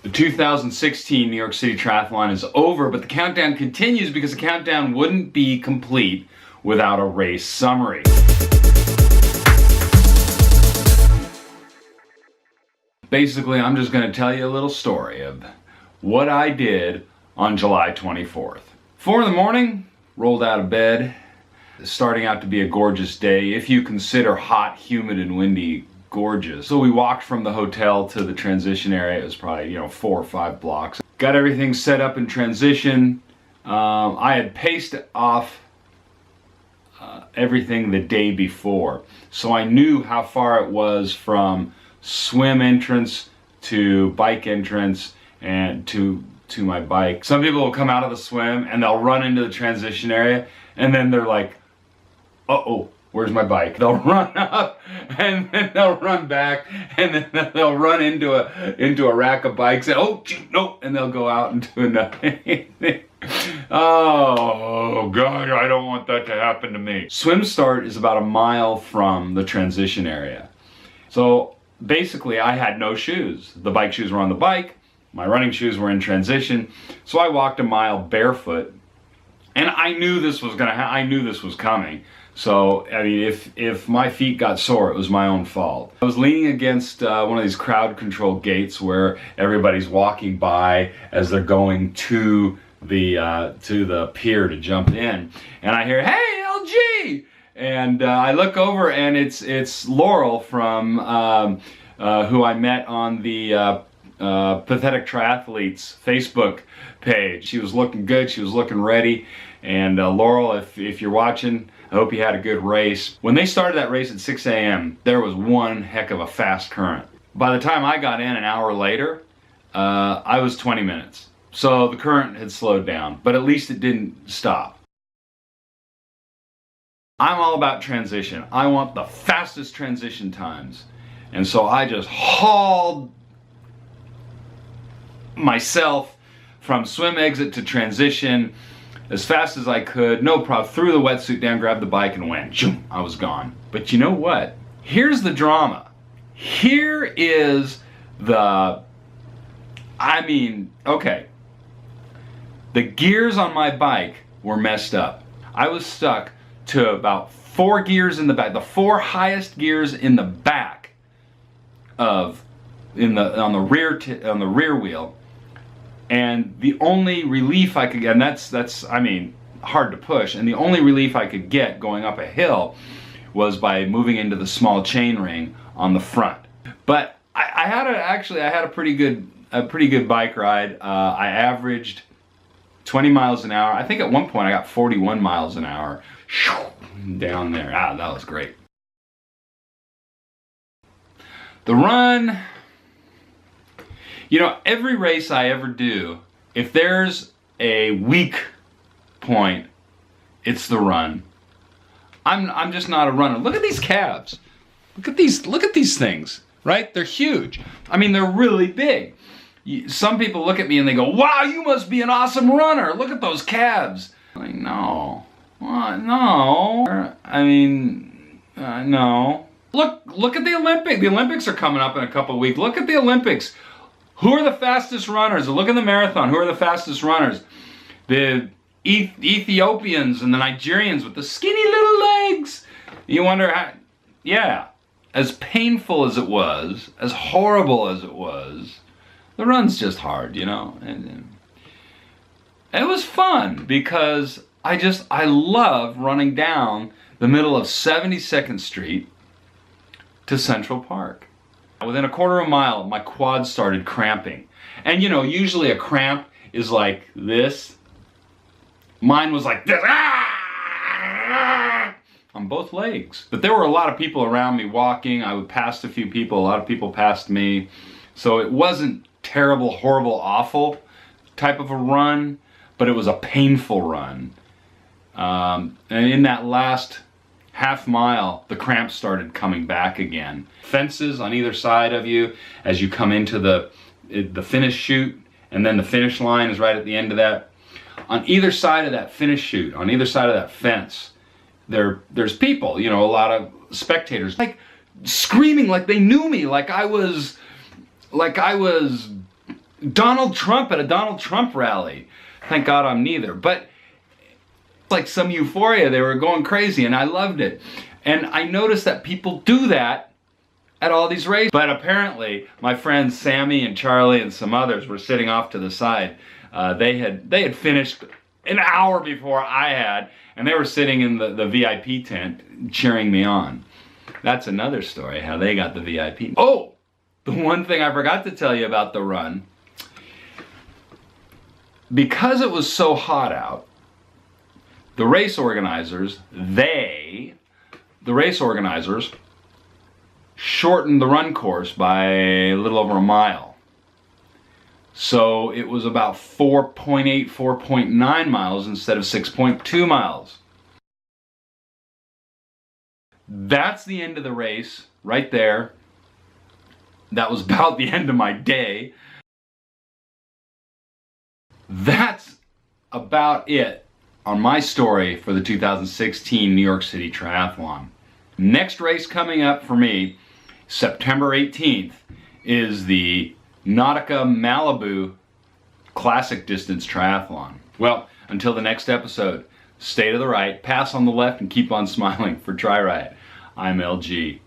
The 2016 New York City Triathlon is over, but the countdown continues because the countdown wouldn't be complete without a race summary. Basically, I'm just going to tell you a little story of what I did on July 24th. 4 in the morning, rolled out of bed, starting out to be a gorgeous day, if you consider hot, humid, and windy gorgeous. So we walked from the hotel to the transition area. It was probably, 4 or 5 blocks. Got everything set up in transition. I had paced off everything the day before, so I knew how far it was from swim entrance to bike entrance and to my bike. Some people will come out of the swim and they'll run into the transition area, and then they're like, uh-oh, where's my bike? They'll run up and then they'll run back, and then they'll run into a rack of bikes and no, and they'll go out into another. Oh God, I don't want that to happen to me. Swim start is about a mile from the transition area. So basically I had no shoes. The bike shoes were on the bike, my running shoes were in transition. So I walked a mile barefoot, and I knew this was I knew this was coming. So, I mean, if my feet got sore, it was my own fault. I was leaning against one of these crowd control gates where everybody's walking by as they're going to the pier to jump in. And I hear, "Hey, LG!" And I look over, and it's Laurel from who I met on the Pathetic Triathletes Facebook page. She was looking good, she was looking ready. And Laurel, if you're watching, I hope you had a good race. When they started that race at 6 a.m., there was one heck of a fast current. By the time I got in an hour later, I was 20 minutes. So the current had slowed down, but at least it didn't stop. I'm all about transition. I want the fastest transition times. And so I just hauled myself from swim exit to transition as fast as I could, no problem. Threw the wetsuit down, grabbed the bike, and went. I was gone. But you know what? Here's the drama. Here is the, okay. The gears on my bike were messed up. I was stuck to about 4 gears in the back, the 4 highest gears in the back on the rear wheel. And the only relief I could get, and that's hard to push, and the only relief I could get going up a hill was by moving into the small chain ring on the front. But I had a pretty good bike ride. I averaged 20 miles an hour. I think at one point I got 41 miles an hour down there. That was great. The run, every race I ever do, if there's a weak point, it's the run. I'm just not a runner. Look at these calves. Look at these things, right? They're huge. I mean, they're really big. Some people look at me and they go, "Wow, you must be an awesome runner. Look at those calves." I'm like, no. What? No. No. Look at the Olympics. The Olympics are coming up in a couple of weeks. Look at the Olympics. Who are the fastest runners? Look at the marathon. Who are the fastest runners? The Ethiopians and the Nigerians with the skinny little legs. You wonder how, yeah, as painful as it was, as horrible as it was, the run's just hard, And it was fun because I love running down the middle of 72nd Street to Central Park. Within a quarter of a mile, my quads started cramping. And usually a cramp is like this. Mine was like this. On both legs. But there were a lot of people around me walking. I would pass a few people. A lot of people passed me. So it wasn't terrible, horrible, awful type of a run, but it was a painful run. And in that last half mile, the cramps started coming back again. Fences on either side of you as you come into the finish chute, and then the finish line is right at the end of that. On either side of that finish chute, on either side of that fence, there's people, a lot of spectators, like screaming like they knew me, like I was Donald Trump at a Donald Trump rally. Thank God I'm neither. But like some euphoria, they were going crazy and I loved it. And I noticed that people do that at all these races. But apparently my friends Sammy and Charlie and some others were sitting off to the side. They had finished an hour before I had, and they were sitting in the VIP tent cheering me on. That's another story, how they got the VIP. Oh, the one thing I forgot to tell you about the run, because it was so hot out, the race organizers shortened the run course by a little over a mile. So it was about 4.8, 4.9 miles instead of 6.2 miles. That's the end of the race, right there. That was about the end of my day. That's about it on my story for the 2016 New York City Triathlon. Next race coming up for me, September 18th, is the Nautica Malibu Classic Distance Triathlon. Well, until the next episode, stay to the right, pass on the left, and keep on smiling. For TriRiot, I'm LG.